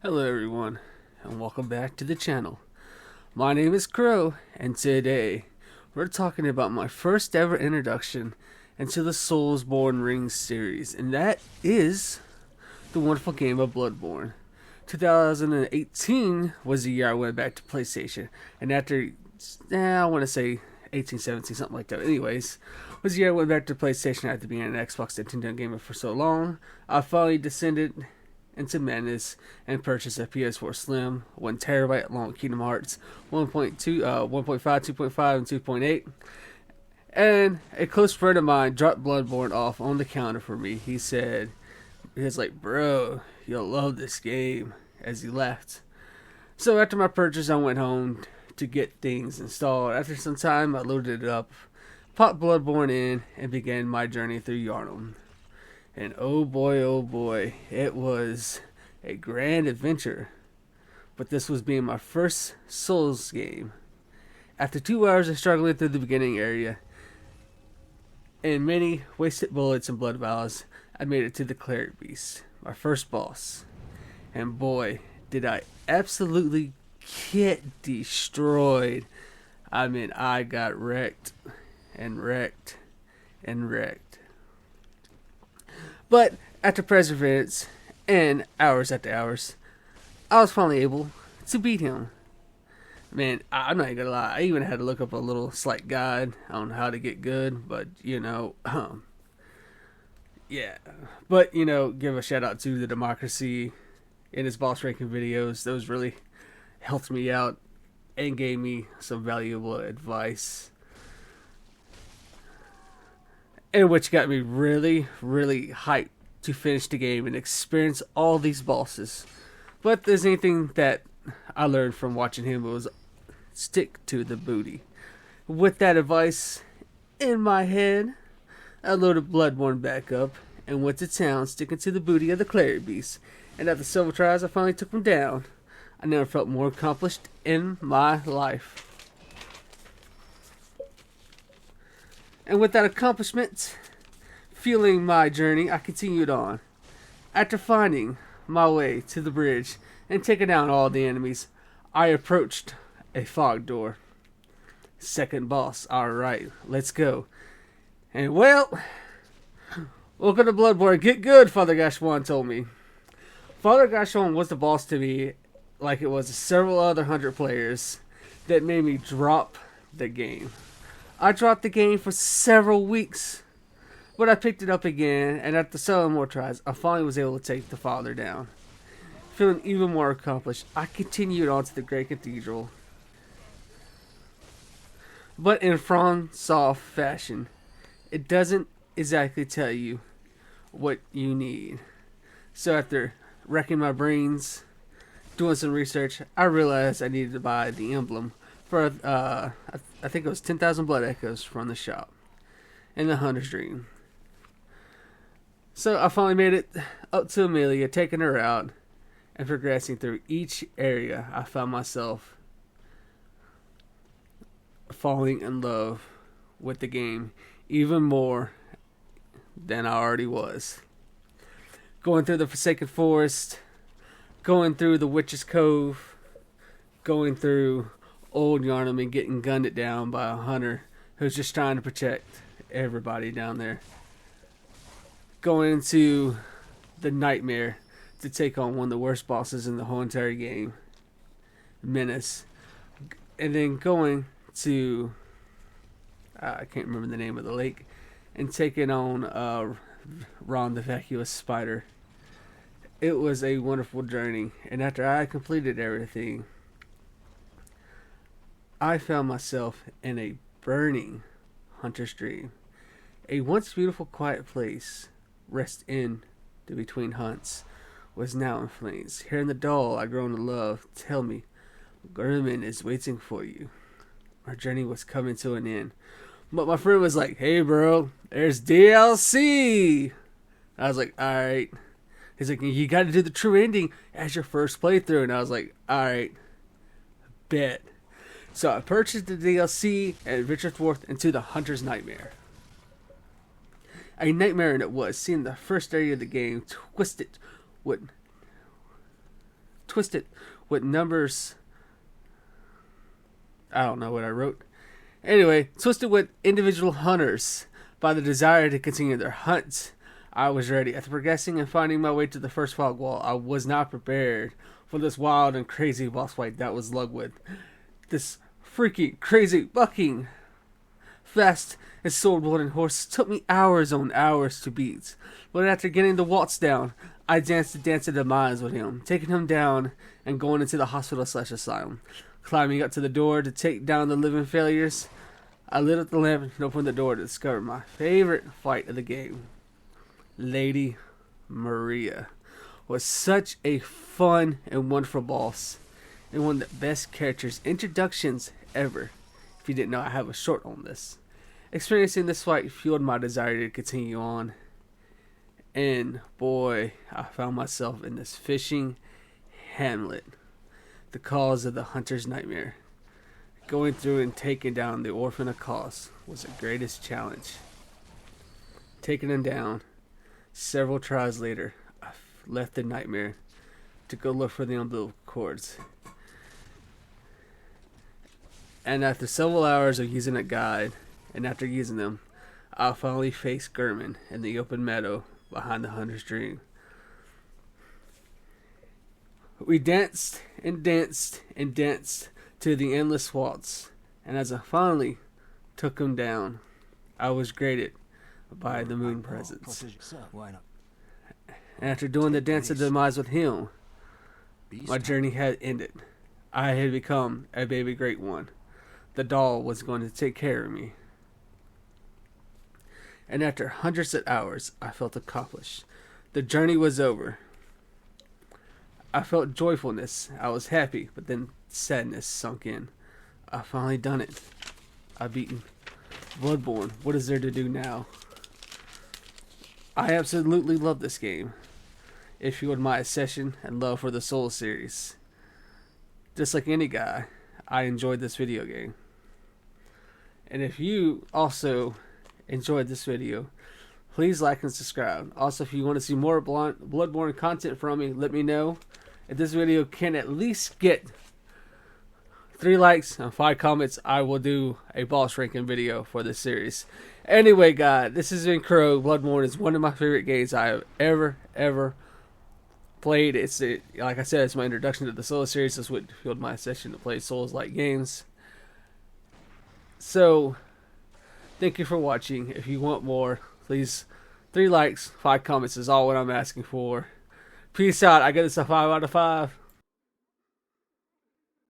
Hello everyone, and welcome back to the channel. My name is Crow, and today we're talking about my first ever introduction into the Soulsborne Rings series, and that is the wonderful game of Bloodborne. 2018 was the year I went back to PlayStation, and after, I want to say 18, 17, something like that. Anyways, was the year I went back to PlayStation after being an Xbox Nintendo gamer for so long. I finally descended into madness and purchased a PS4 Slim, 1 terabyte along with Kingdom Hearts 1.2, 1.5, 2.5, and 2.8. And a close friend of mine dropped Bloodborne off on the counter for me. He was like, bro, you'll love this game, as he left. So after my purchase, I went home to get things installed. After some time, I loaded it up, popped Bloodborne in, and began my journey through Yharnam. And oh boy, it was a grand adventure. But this was being my first Souls game. After 2 hours of struggling through the beginning area, and many wasted bullets and blood vials, I made it to the Cleric Beast, my first boss. And boy, did I absolutely get destroyed. I mean, I got wrecked and wrecked and wrecked. But after perseverance and hours after hours, I was finally able to beat him. Man, I'm not gonna lie, I even had to look up a little slight guide on how to get good, but yeah. But give a shout out to the Democracy in his boss ranking videos. Those really helped me out and gave me some valuable advice. And which got me really, really hyped to finish the game and experience all these bosses. But if there's anything that I learned from watching him, it was stick to the booty. With that advice in my head, I loaded Bloodborne back up and went to town sticking to the booty of the Cleric Beast. And after several tries, I finally took him down. I never felt more accomplished in my life. And with that accomplishment, fueling my journey, I continued on. After finding my way to the bridge and taking down all the enemies, I approached a fog door. Second boss, alright, let's go. And well, welcome to Bloodborne. Get good, Father Gashwan told me. Father Gashwan was the boss to me like it was several other 100 players that made me drop the game. I dropped the game for several weeks, but I picked it up again, and after several more tries, I finally was able to take the father down. Feeling even more accomplished, I continued on to the Great Cathedral, but in FromSoft fashion. It doesn't exactly tell you what you need. So after wrecking my brains, doing some research, I realized I needed to buy the emblem for I think it was 10,000 blood echoes from the shop in the Hunter's Dream. So I finally made it up to Amelia, taking her out and progressing through each area. I found myself falling in love with the game even more than I already was. Going through the Forsaken Forest, going through the Witch's Cove, going through Old Yharnam and getting gunned down by a hunter who's just trying to protect everybody down there. Going into the Nightmare to take on one of the worst bosses in the whole entire game, Menace. And then going to, I can't remember the name of the lake, and taking on Ron the Vacuous Spider. It was a wonderful journey, and after I completed everything, I found myself in a burning Hunter's Dream. A once beautiful quiet place, rest in the between hunts, was now in flames. Hearing the doll I'd grown to love tell me, Gurman is waiting for you. Our journey was coming to an end. But my friend was like, hey bro, there's DLC! I was like, alright. He's like, you gotta do the true ending as your first playthrough. And I was like, alright, bet. So I purchased the DLC and ventured forth into the Hunter's Nightmare. A nightmare it was, seeing the first area of the game twisted with twisted with numbers. I don't know what I wrote. Anyway, twisted with individual hunters by the desire to continue their hunt. I was ready. After progressing and finding my way to the first fog wall, I was not prepared for this wild and crazy boss fight that was Ludwig. This freaky, crazy, bucking, fast and sword-wielding horse took me hours on hours to beat. But after getting the waltz down, I danced the dance of demise with him, taking him down and going into the hospital/asylum. Climbing up to the door to take down the living failures, I lit up the lamp and opened the door to discover my favorite fight of the game. Lady Maria was such a fun and wonderful boss, and one of the best characters introductions ever. If you didn't know, I have a short on this. Experiencing this fight fueled my desire to continue on, and boy, I found myself in this fishing hamlet, the cause of the hunter's nightmare. Going through and taking down the orphan of Kos was the greatest challenge. Taking him down, several tries later, I left the nightmare to go look for the umbilical cords. And after several hours of using a guide, and after using them, I finally faced German in the open meadow behind the hunter's dream. We danced and danced and danced to the endless waltz, and as I finally took him down, I was greeted by the moon presence. And after doing the dance of demise with him, my journey had ended. I had become a baby great one. The doll was going to take care of me. And after hundreds of hours, I felt accomplished. The journey was over. I felt joyfulness. I was happy, but then sadness sunk in. I finally done it. I've beaten Bloodborne. What is there to do now? I absolutely love this game. It fueled my obsession and love for the Souls series. Just like any guy, I enjoyed this video game. And if you also enjoyed this video, please like and subscribe. Also, if you want to see more Bloodborne content from me, let me know. If this video can at least get 3 likes and 5 comments, I will do a boss ranking video for this series. Anyway, guys, this has been Crow. Bloodborne is one of my favorite games I have ever played. Like I said, it's my introduction to the Souls series. This would fueled my session to play Souls-like games. So, thank you for watching. If you want more, please, 3 likes, 5 comments is all what I'm asking for. Peace out. I get this a 5 out of 5.